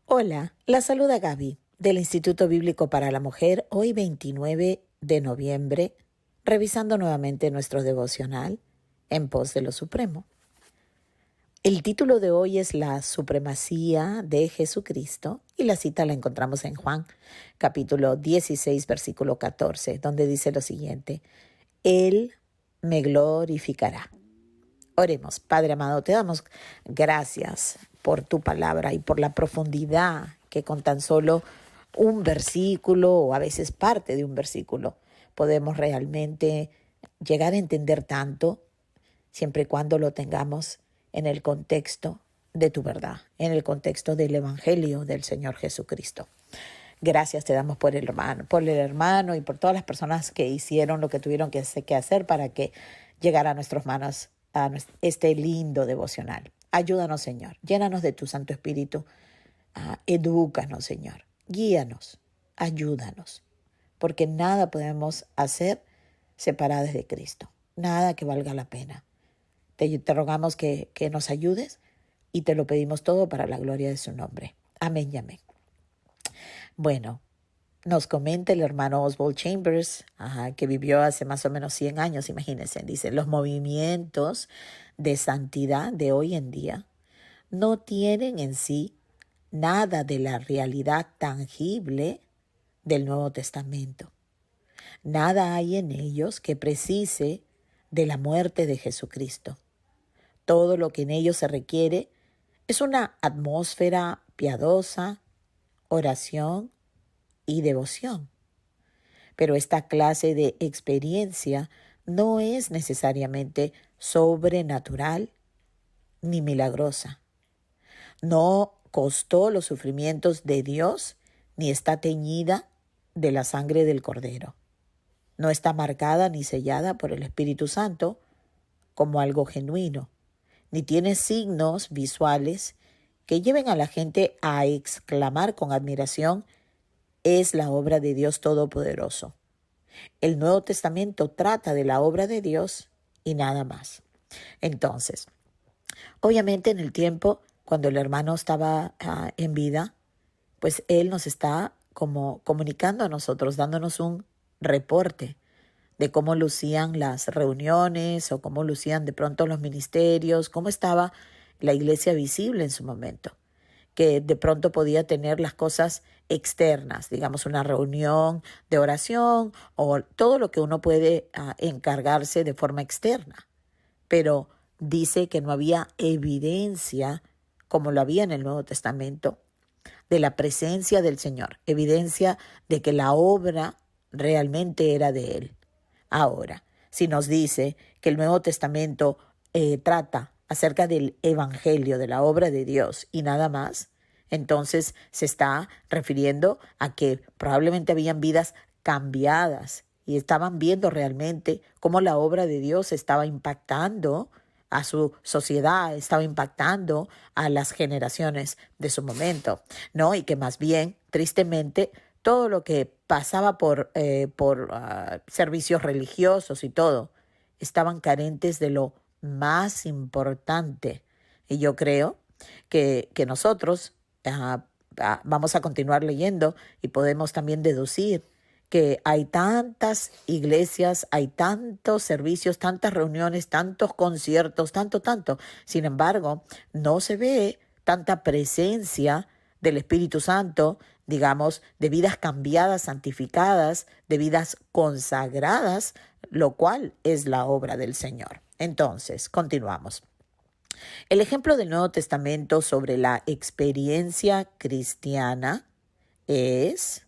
Hola, la saluda Gaby del Instituto Bíblico para la Mujer, hoy 29 de noviembre, revisando nuevamente nuestro devocional en pos de lo supremo. El título de hoy es La supremacía de Jesucristo y la cita la encontramos en Juan, capítulo 16, versículo 14, donde dice lo siguiente: Él me glorificará. Oremos. Padre amado, te damos gracias por tu palabra y por la profundidad que con tan solo un versículo o a veces parte de un versículo podemos realmente llegar a entender tanto, siempre y cuando lo tengamos en el contexto de tu verdad, en el contexto del Evangelio del Señor Jesucristo. Gracias te damos por el hermano y por todas las personas que hicieron lo que tuvieron que hacer para que llegara a nuestras manos este lindo devocional. Ayúdanos, Señor. Llénanos de tu Santo Espíritu. Edúcanos, Señor. Guíanos. Ayúdanos. Porque nada podemos hacer separados de Cristo. Nada que valga la pena. Te rogamos que nos ayudes y te lo pedimos todo para la gloria de su nombre. Amén y amén. Bueno, nos comenta el hermano Oswald Chambers, que vivió hace más o menos 100 años, imagínense. Dice, los movimientos de santidad de hoy en día no tienen en sí nada de la realidad tangible del Nuevo Testamento. Nada hay en ellos que precise de la muerte de Jesucristo. Todo lo que en ellos se requiere es una atmósfera piadosa, oración y devoción. Pero esta clase de experiencia no es necesariamente sobrenatural ni milagrosa. No costó los sufrimientos de Dios ni está teñida de la sangre del Cordero. No está marcada ni sellada por el Espíritu Santo como algo genuino, ni tiene signos visuales que lleven a la gente a exclamar con admiración: es la obra de Dios Todopoderoso. El Nuevo Testamento trata de la obra de Dios y nada más. Entonces, obviamente en el tiempo, cuando el hermano estaba en vida, pues él nos está como comunicando a nosotros, dándonos un reporte de cómo lucían las reuniones o cómo lucían de pronto los ministerios, cómo estaba la iglesia visible en su momento, que de pronto podía tener las cosas externas, digamos una reunión de oración o todo lo que uno puede encargarse de forma externa. Pero dice que no había evidencia, como lo había en el Nuevo Testamento, de la presencia del Señor, evidencia de que la obra realmente era de Él. Ahora, si nos dice que el Nuevo Testamento trata acerca del Evangelio, de la obra de Dios y nada más, entonces se está refiriendo a que probablemente habían vidas cambiadas y estaban viendo realmente cómo la obra de Dios estaba impactando a su sociedad, estaba impactando a las generaciones de su momento, ¿no? Y que más bien, tristemente, todo lo que pasaba por servicios religiosos y todo, estaban carentes de lo más importante. Y yo creo que nosotros vamos a continuar leyendo y podemos también deducir que hay tantas iglesias, hay tantos servicios, tantas reuniones, tantos conciertos, tanto. Sin embargo, no se ve tanta presencia del Espíritu Santo, digamos, de vidas cambiadas, santificadas, de vidas consagradas, lo cual es la obra del Señor. Entonces, continuamos. El ejemplo del Nuevo Testamento sobre la experiencia cristiana es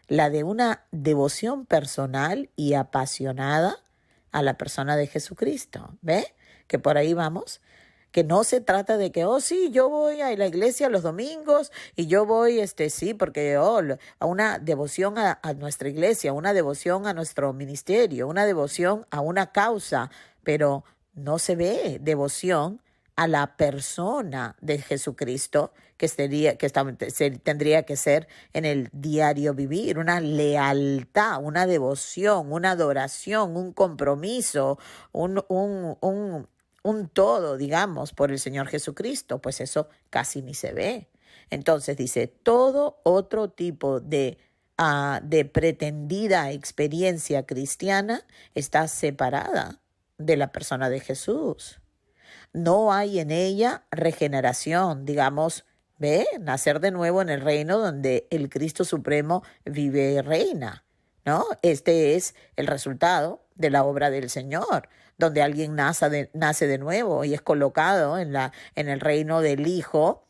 la de una devoción personal y apasionada a la persona de Jesucristo. ¿Ve? Que por ahí vamos. Que no se trata de que, sí, yo voy a la iglesia los domingos y yo voy, sí, porque a una devoción a nuestra iglesia, una devoción a nuestro ministerio, una devoción a una causa, pero no se ve devoción a la persona de Jesucristo tendría que ser en el diario vivir, una lealtad, una devoción, una adoración, un compromiso, un todo, digamos, por el Señor Jesucristo. Pues eso casi ni se ve. Entonces dice, todo otro tipo de pretendida experiencia cristiana está separada de la persona de Jesús. No hay en ella regeneración, digamos, ve, nacer de nuevo en el reino donde el Cristo Supremo vive y reina, ¿no? Este es el resultado de la obra del Señor, donde alguien nace de nuevo y es colocado en el reino del Hijo,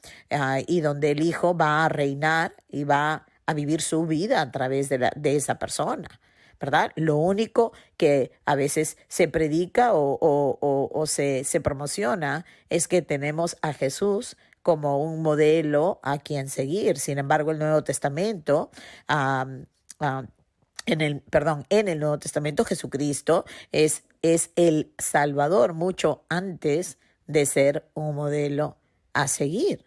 y donde el Hijo va a reinar y va a vivir su vida a través de esa persona. ¿Verdad? Lo único que a veces se predica o se promociona es que tenemos a Jesús como un modelo a quien seguir. Sin embargo, el Nuevo Testamento, en el Nuevo Testamento, Jesucristo es el Salvador mucho antes de ser un modelo a seguir.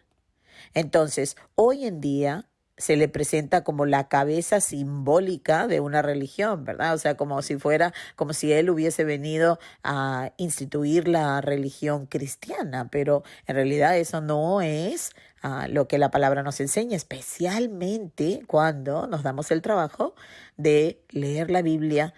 Entonces, hoy en día se le presenta como la cabeza simbólica de una religión, ¿verdad? O sea, como si él hubiese venido a instituir la religión cristiana, pero en realidad eso no es lo que la palabra nos enseña, especialmente cuando nos damos el trabajo de leer la Biblia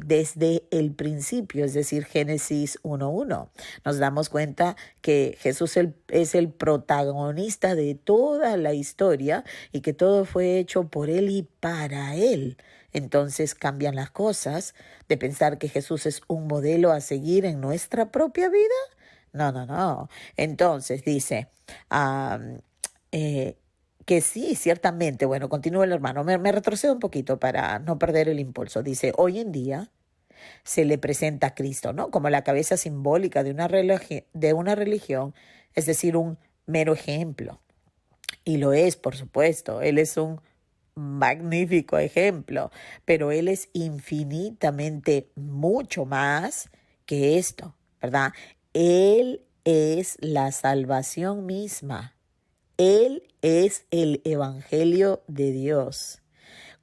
desde el principio, es decir, Génesis 1:1. Nos damos cuenta que Jesús es el protagonista de toda la historia y que todo fue hecho por Él y para Él. Entonces cambian las cosas de pensar que Jesús es un modelo a seguir en nuestra propia vida. No, no, no. Entonces dice, que sí, ciertamente. Bueno, continúa el hermano. Me retrocedo un poquito para no perder el impulso. Dice, hoy en día se le presenta a Cristo, ¿no? Como la cabeza simbólica de una religión, es decir, un mero ejemplo. Y lo es, por supuesto. Él es un magnífico ejemplo, pero Él es infinitamente mucho más que esto, ¿verdad? Él es la salvación misma. Él es el Evangelio de Dios.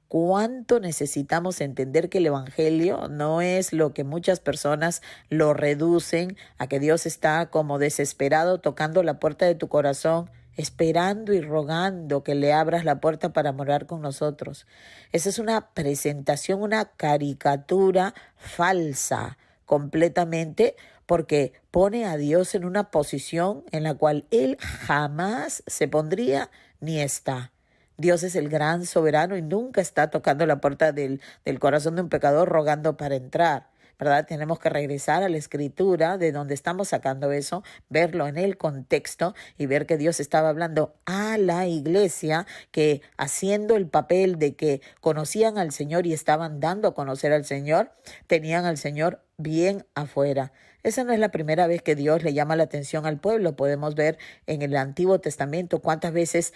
¿Cuánto necesitamos entender que el Evangelio no es lo que muchas personas lo reducen a que Dios está como desesperado tocando la puerta de tu corazón, esperando y rogando que le abras la puerta para morar con nosotros? Esa es una presentación, una caricatura falsa completamente, porque pone a Dios en una posición en la cual Él jamás se pondría ni está. Dios es el gran soberano y nunca está tocando la puerta del corazón de un pecador rogando para entrar, ¿verdad? Tenemos que regresar a la escritura de donde estamos sacando eso, verlo en el contexto y ver que Dios estaba hablando a la iglesia, que haciendo el papel de que conocían al Señor y estaban dando a conocer al Señor, tenían al Señor bien afuera. Esa no es la primera vez que Dios le llama la atención al pueblo. Podemos ver en el Antiguo Testamento cuántas veces,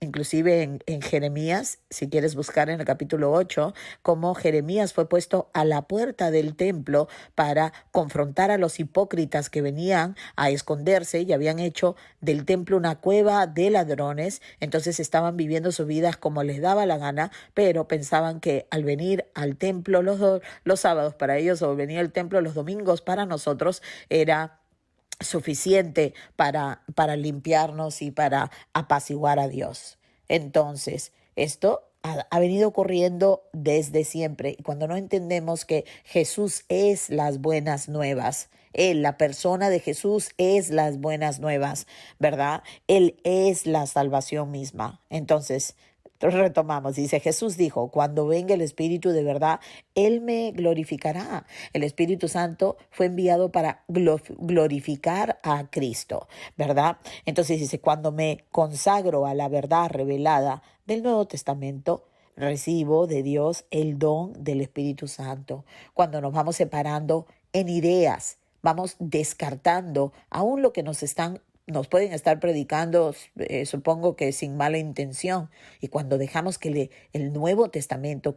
inclusive en Jeremías, si quieres buscar en el capítulo 8, cómo Jeremías fue puesto a la puerta del templo para confrontar a los hipócritas que venían a esconderse y habían hecho del templo una cueva de ladrones. Entonces estaban viviendo sus vidas como les daba la gana, pero pensaban que al venir al templo los sábados para ellos, o venir al templo los domingos para nosotros, era suficiente para limpiarnos y para apaciguar a Dios. Entonces, esto ha venido ocurriendo desde siempre. Y cuando no entendemos que Jesús es las buenas nuevas, Él, la persona de Jesús, es las buenas nuevas, ¿verdad? Él es la salvación misma. Entonces, retomamos, dice, Jesús dijo, cuando venga el Espíritu de verdad, Él me glorificará. El Espíritu Santo fue enviado para glorificar a Cristo, ¿verdad? Entonces dice, cuando me consagro a la verdad revelada del Nuevo Testamento, recibo de Dios el don del Espíritu Santo. Cuando nos vamos separando en ideas, vamos descartando aún lo que nos pueden estar predicando, supongo que sin mala intención. Y cuando dejamos que el Nuevo Testamento,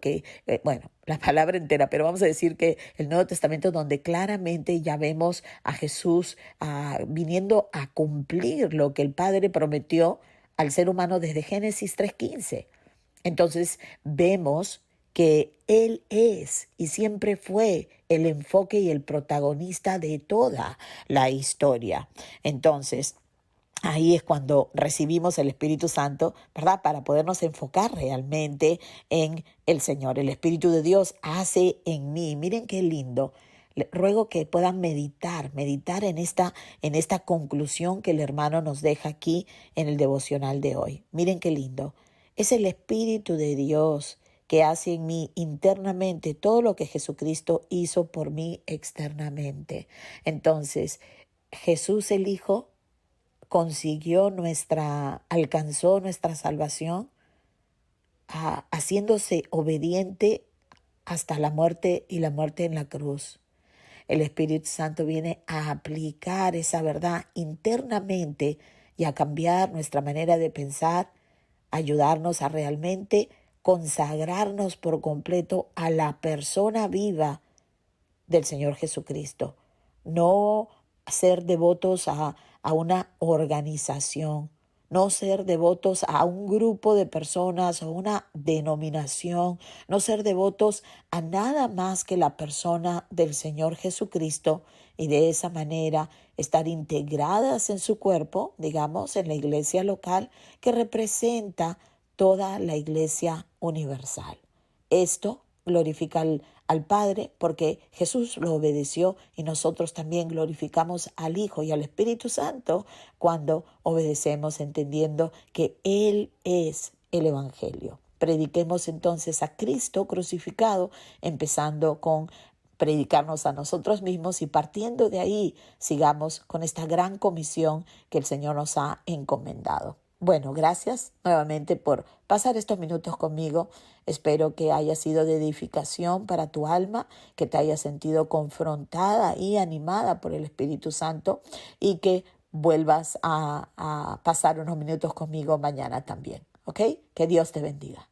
la palabra entera, pero vamos a decir que el Nuevo Testamento, donde claramente ya vemos a Jesús viniendo a cumplir lo que el Padre prometió al ser humano desde Génesis 3:15. Entonces vemos que Él es y siempre fue el enfoque y el protagonista de toda la historia. Entonces, Ahí es cuando recibimos el Espíritu Santo, ¿verdad? Para podernos enfocar realmente en el Señor. El Espíritu de Dios hace en mí. Miren qué lindo. Ruego que puedan meditar en esta conclusión que el hermano nos deja aquí en el devocional de hoy. Miren qué lindo. Es el Espíritu de Dios que hace en mí internamente todo lo que Jesucristo hizo por mí externamente. Entonces, Jesús el Hijo alcanzó nuestra salvación, haciéndose obediente hasta la muerte y la muerte en la cruz. El Espíritu Santo viene a aplicar esa verdad internamente y a cambiar nuestra manera de pensar, ayudarnos a realmente consagrarnos por completo a la persona viva del Señor Jesucristo. No ser devotos a una organización, no ser devotos a un grupo de personas o una denominación, no ser devotos a nada más que la persona del Señor Jesucristo y de esa manera estar integradas en su cuerpo, digamos, en la iglesia local que representa toda la iglesia universal. Esto glorifica al Padre porque Jesús lo obedeció y nosotros también glorificamos al Hijo y al Espíritu Santo cuando obedecemos entendiendo que Él es el Evangelio. Prediquemos entonces a Cristo crucificado, empezando con predicarnos a nosotros mismos y partiendo de ahí sigamos con esta gran comisión que el Señor nos ha encomendado. Bueno, gracias nuevamente por pasar estos minutos conmigo. Espero que haya sido de edificación para tu alma, que te hayas sentido confrontada y animada por el Espíritu Santo y que vuelvas a pasar unos minutos conmigo mañana también. ¿Ok? Que Dios te bendiga.